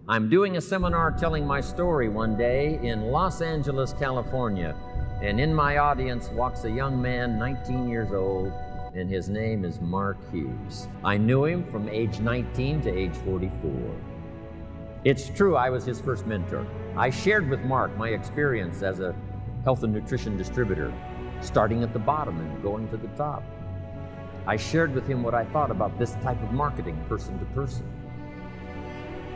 I'm doing a seminar telling my story one day in Los Angeles, California, and in my audience walks a young man, 19 years old, and his name is Mark Hughes. I knew him from age 19 to age 44. It's true, I was his first mentor. I shared with Mark my experience as a health and nutrition distributor, starting at the bottom and going to the top. I shared with him what I thought about this type of marketing, person to person.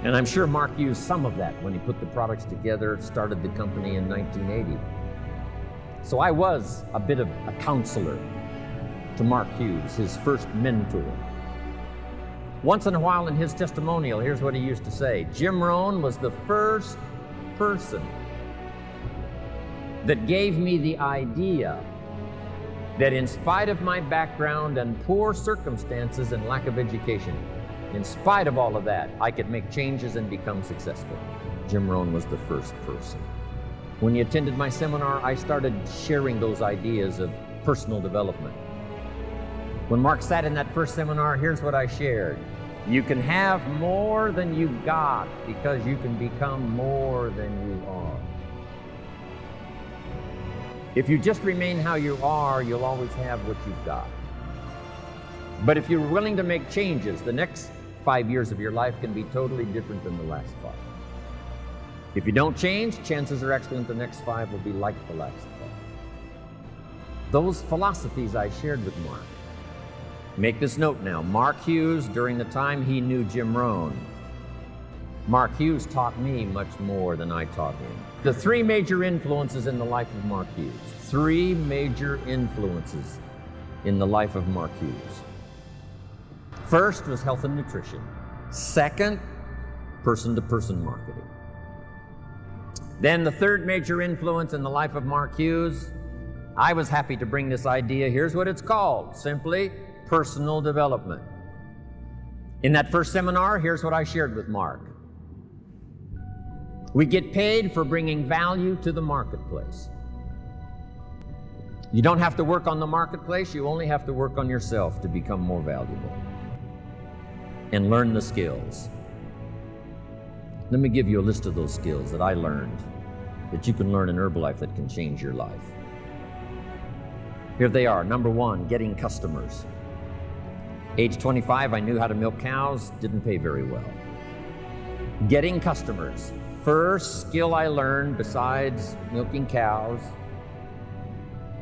And I'm sure Mark used some of that when he put the products together, started the company in 1980. So I was a bit of a counselor to Mark Hughes, his first mentor. Once in a while in his testimonial, here's what he used to say: Jim Rohn was the first person that gave me the idea that in spite of my background and poor circumstances and lack of education, in spite of all of that, I could make changes and become successful. Jim Rohn was the first person. When he attended my seminar, I started sharing those ideas of personal development. When Mark sat in that first seminar, here's what I shared: you can have more than you've got because you can become more than you are. If you just remain how you are, you'll always have what you've got. But if you're willing to make changes, the next 5 years of your life can be totally different than the last 5. If you don't change, chances are excellent the next 5 will be like the last 5. Those philosophies I shared with Mark. Make this note now. Mark Hughes, during the time he knew Jim Rohn, Mark Hughes taught me much more than I taught him. The 3 major influences in the life of Mark Hughes. 3 major influences in the life of Mark Hughes. First was health and nutrition. Second, person-to-person marketing. Then the 3rd major influence in the life of Mark Hughes, I was happy to bring this idea. Here's what it's called, simply personal development. In that first seminar, here's what I shared with Mark. We get paid for bringing value to the marketplace. You don't have to work on the marketplace, you only have to work on yourself to become more valuable and learn the skills. Let me give you a list of those skills that I learned that you can learn in Herbalife that can change your life. Here they are. Number 1, getting customers. Age 25, I knew how to milk cows, didn't pay very well. Getting customers. First skill I learned besides milking cows,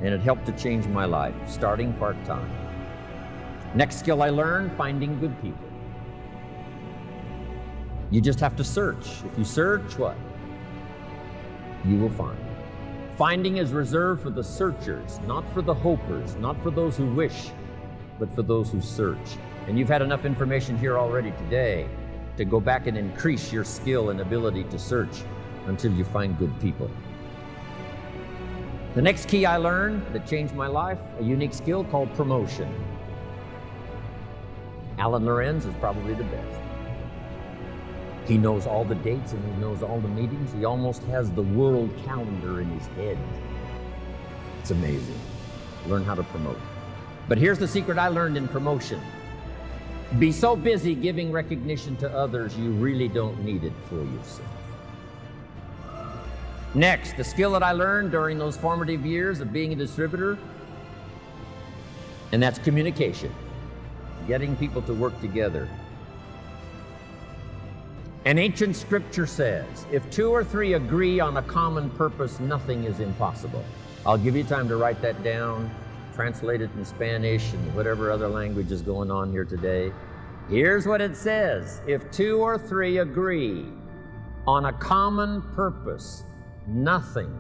and it helped to change my life, starting part-time. Next skill I learned, finding good people. You just have to search. If you search, what? You will find. Finding is reserved for the searchers, not for the hopers, not for those who wish, but for those who search. And you've had enough information here already today to go back and increase your skill and ability to search until you find good people. The next key I learned that changed my life, a unique skill called promotion. Alan Lorenz is probably the best. He knows all the dates and he knows all the meetings. He almost has the world calendar in his head. It's amazing. Learn how to promote. But here's the secret I learned in promotion. Be so busy giving recognition to others, you really don't need it for yourself. Next, the skill that I learned during those formative years of being a distributor, and that's communication. Getting people to work together. An ancient scripture says, if 2 or 3 agree on a common purpose, nothing is impossible. I'll give you time to write that down, translate it in Spanish and whatever other language is going on here today. Here's what it says. If 2 or 3 agree on a common purpose, nothing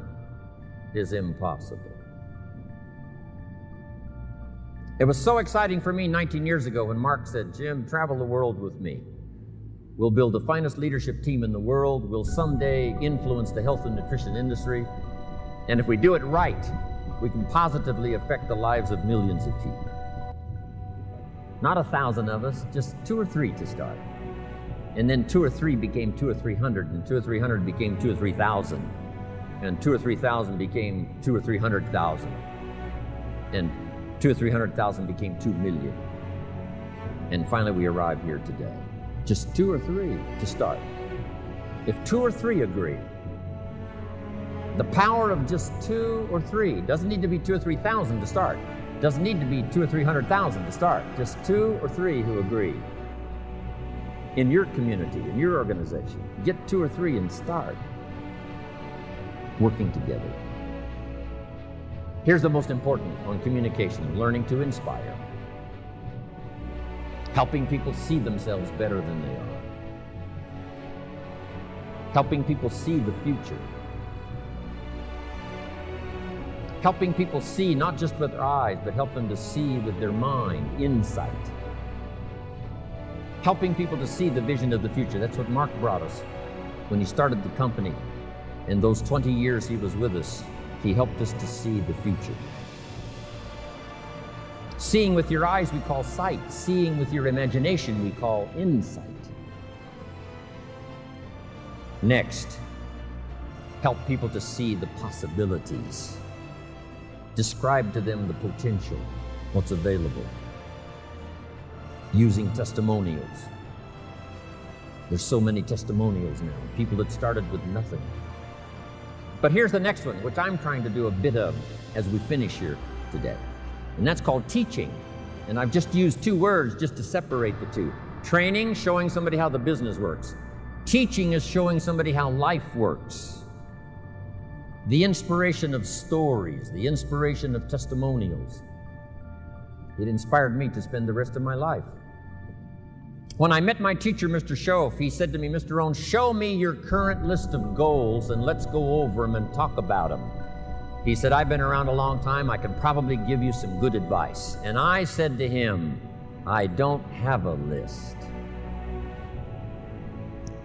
is impossible. It was so exciting for me 19 years ago when Mark said, Jim, travel the world with me. We'll build the finest leadership team in the world. We'll someday influence the health and nutrition industry. And if we do it right, we can positively affect the lives of millions of people. Not 1,000 of us, just 2 or 3 to start. And then 2 or 3 became 2 or 300, and 2 or 300 became 2 or 3,000. And 2 or 3,000 became 2 or 300,000. And 2 or 300,000 became 2 million. And finally we arrive here today. Just 2 or 3 to start. If 2 or 3 agree, the power of just 2 or 3, doesn't need to be 2 or 3,000 to start. Doesn't need to be 200,000 or 300,000 to start. Just 2 or 3 who agree. In your community, in your organization, get 2 or 3 and start working together. Here's the most important on communication: learning to inspire. Helping people see themselves better than they are. Helping people see the future. Helping people see not just with their eyes, but help them to see with their mind, insight. Helping people to see the vision of the future. That's what Mark brought us when he started the company. In those 20 years he was with us, he helped us to see the future. Seeing with your eyes we call sight. Seeing with your imagination we call insight. Next, help people to see the possibilities. Describe to them the potential, what's available. Using testimonials. There's so many testimonials now, people that started with nothing. But here's the next one, which I'm trying to do a bit of as we finish here today. And that's called teaching. And I've just used 2 words just to separate the two. Training, showing somebody how the business works. Teaching is showing somebody how life works. The inspiration of stories, the inspiration of testimonials. It inspired me to spend the rest of my life. When I met my teacher, Mr. Schoaf, he said to me, "Mr. Rohn, show me your current list of goals and let's go over them and talk about them." He said, "I've been around a long time. I can probably give you some good advice." And I said to him, "I don't have a list."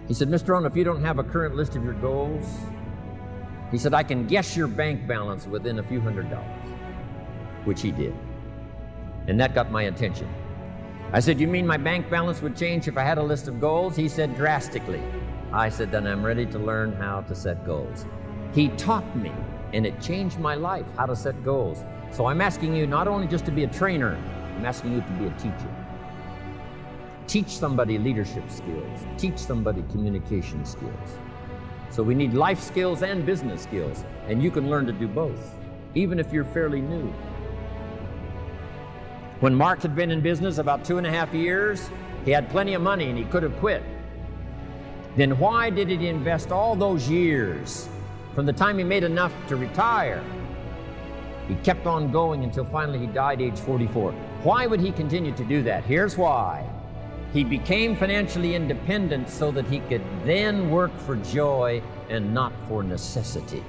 He said, "Mr. Rohn, if you don't have a current list of your goals," he said, "I can guess your bank balance within a few $100s, which he did. And that got my attention. I said, "You mean my bank balance would change if I had a list of goals?" He said, "Drastically." I said, "Then I'm ready to learn how to set goals." He taught me, and it changed my life, how to set goals. So I'm asking you not only just to be a trainer, I'm asking you to be a teacher. Teach somebody leadership skills. Teach somebody communication skills. So we need life skills and business skills, and you can learn to do both, even if you're fairly new. When Mark had been in business about 2.5 years, he had plenty of money and he could have quit. Then why did he invest all those years from the time he made enough to retire? He kept on going until finally he died age 44. Why would he continue to do that? Here's why. He became financially independent so that he could then work for joy and not for necessity.